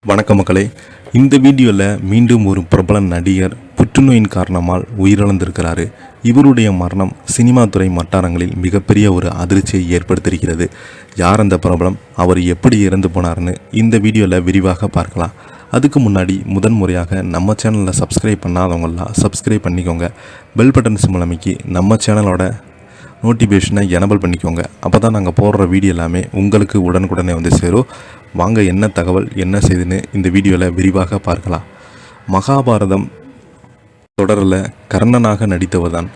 வணக்கம் மக்களே. இந்த வீடியோவில் மீண்டும் ஒரு பிரபல நடிகர் புற்றுநோயின் காரணமால் உயிரிழந்திருக்கிறாரு. இவருடைய மரணம் சினிமா துறை வட்டாரங்களில் மிகப்பெரிய ஒரு அதிர்ச்சியை ஏற்படுத்தியிருக்கிறது. யார் அந்த பிரபலம், அவர் எப்படி இறந்து போனார்னு இந்த வீடியோவில் விரிவாக பார்க்கலாம். அதுக்கு முன்னாடி முதன்முறையாக நம்ம சேனலில் சப்ஸ்கிரைப் பண்ணாதவங்களாம் சப்ஸ்கிரைப் பண்ணிக்கோங்க. பெல் பட்டன் சிம்பல் அமைக்கி நம்ம சேனலோட நோட்டிஃபிகேஷனை எனபிள் பண்ணிக்கோங்க. அப்போ தான் நாங்கள் போடுற வீடியோ எல்லாமே உங்களுக்கு உடனுக்குடனே வந்து சேரும். வாங்க, என்ன தகவல் என்ன செய்துன்னு இந்த வீடியோவில் விரிவாக பார்க்கலாம். மகாபாரதம் தொடரில் கர்ணனாக நடித்தவர் தான்.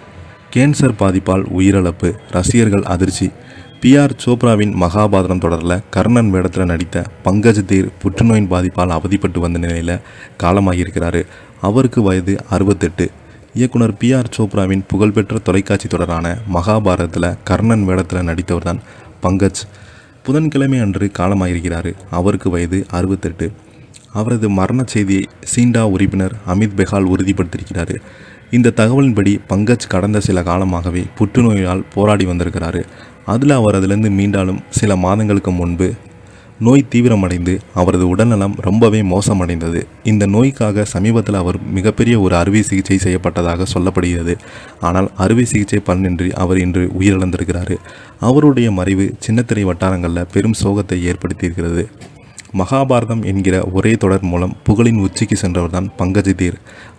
கேன்சர் பாதிப்பால் உயிரிழப்பு, ரசிகர்கள் அதிர்ச்சி. PR சோப்ராவின் மகாபாரதம் தொடரில் கர்ணன் வேடத்தில் நடித்த பங்கஜ் தேர் புற்றுநோயின் பாதிப்பால் அவதிப்பட்டு வந்த நிலையில் காலமாகியிருக்கிறாரு. அவருக்கு வயது 68. இயக்குனர் PR சோப்ராவின் புகழ்பெற்ற தொலைக்காட்சி தொடரான மகாபாரதத்தில் கர்ணன் வேடத்தில் நடித்தவர் தான் பங்கஜ். புதன்கிழமை அன்று காலமாயிருக்கிறார். அவருக்கு வயது 68. அவரது மரண செய்தியை சீண்டா உறுப்பினர் அமித் பெஹால் உறுதிப்படுத்தியிருக்கிறார். இந்த தகவலின்படி பங்கஜ் கடந்த சில காலமாகவே புற்றுநோயால் போராடி வந்திருக்கிறாரு. அதில் அவர் அதிலிருந்து மீண்டாலும் சில மாதங்களுக்கு முன்பு நோய் தீவிரமடைந்து அவரது உடல்நலம் ரொம்பவே மோசமடைந்தது. இந்த நோய்க்காக சமீபத்தில் அவர் மிகப்பெரிய ஒரு அறுவை சிகிச்சை செய்யப்பட்டதாக சொல்லப்படுகிறது. ஆனால் அறுவை சிகிச்சை பலனின்றி அவர் இன்று உயிரிழந்திருக்கிறார். அவருடைய மறைவு சின்னத்திரை வட்டாரங்களில் பெரும் சோகத்தை ஏற்படுத்தியிருக்கிறது. மகாபாரதம் என்கிற ஒரே தொடர் மூலம் புகழின் உச்சிக்கு சென்றவர் தான் பங்கஜ் தேர்.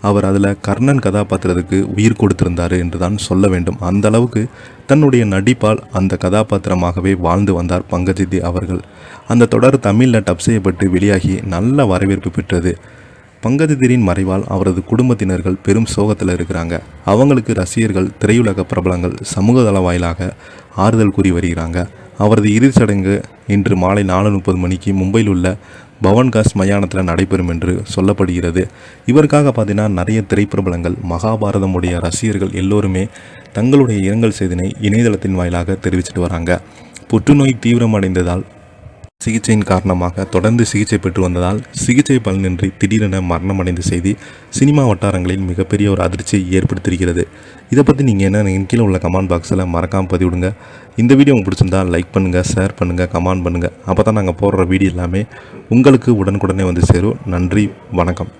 அவர் அதில் கர்ணன் கதாபாத்திரத்துக்கு உயிர் கொடுத்திருந்தார் என்று தான் சொல்ல வேண்டும். அந்த அளவுக்கு தன்னுடைய நடிப்பால் அந்த கதாபாத்திரமாகவே வாழ்ந்து வந்தார் பங்கஜ் தேர் அவர்கள். அந்த தொடர் தமிழில் டப் செய்யப்பட்டு வெளியாகி நல்ல வரவேற்பு பெற்றது. பங்கஜ் தேரின் மறைவால் அவரது குடும்பத்தினர்கள் பெரும் சோகத்தில் இருக்கிறாங்க. அவங்களுக்கு ரசிகர்கள், திரையுலக பிரபலங்கள் சமூக வாயிலாக ஆறுதல் கூறி வருகிறாங்க. அவரது இறுதிச் சடங்கு இன்று மாலை 4:30 மணிக்கு மும்பையில் உள்ள பவன்காஸ் மயானத்தில் நடைபெறும் என்று சொல்லப்படுகிறது. இவருக்காக பார்த்தீங்கன்னா நிறைய திரைப்பிரபலங்கள், மகாபாரதமுடைய ரசிகர்கள் எல்லோருமே தங்களுடைய இரங்கல் செய்தினை இணையதளத்தின் வாயிலாக தெரிவிச்சிட்டு வராங்க. புற்றுநோய் தீவிரமடைந்ததால் சிகிச்சையின் காரணமாக தொடர்ந்து சிகிச்சை பெற்று வந்ததால் சிகிச்சை பலனின்றி திடீரென மரணமடைந்த செய்தி சினிமா வட்டாரங்களில் மிகப்பெரிய ஒரு அதிர்ச்சியை ஏற்படுத்தியிருக்கிறது. இதை பற்றி நீங்கள் என்ன கீழே உள்ள கமெண்ட் பாக்ஸில் மறக்காமல் பதிவிடுங்க. இந்த வீடியோ உங்களுக்கு பிடிச்சிருந்தால் லைக் பண்ணுங்கள், ஷேர் பண்ணுங்கள், கமெண்ட் பண்ணுங்கள். அப்போ தான் நாங்கள் போடுற வீடியோ எல்லாமே உங்களுக்கு உடனுக்குடனே வந்து சேரும். நன்றி, வணக்கம்.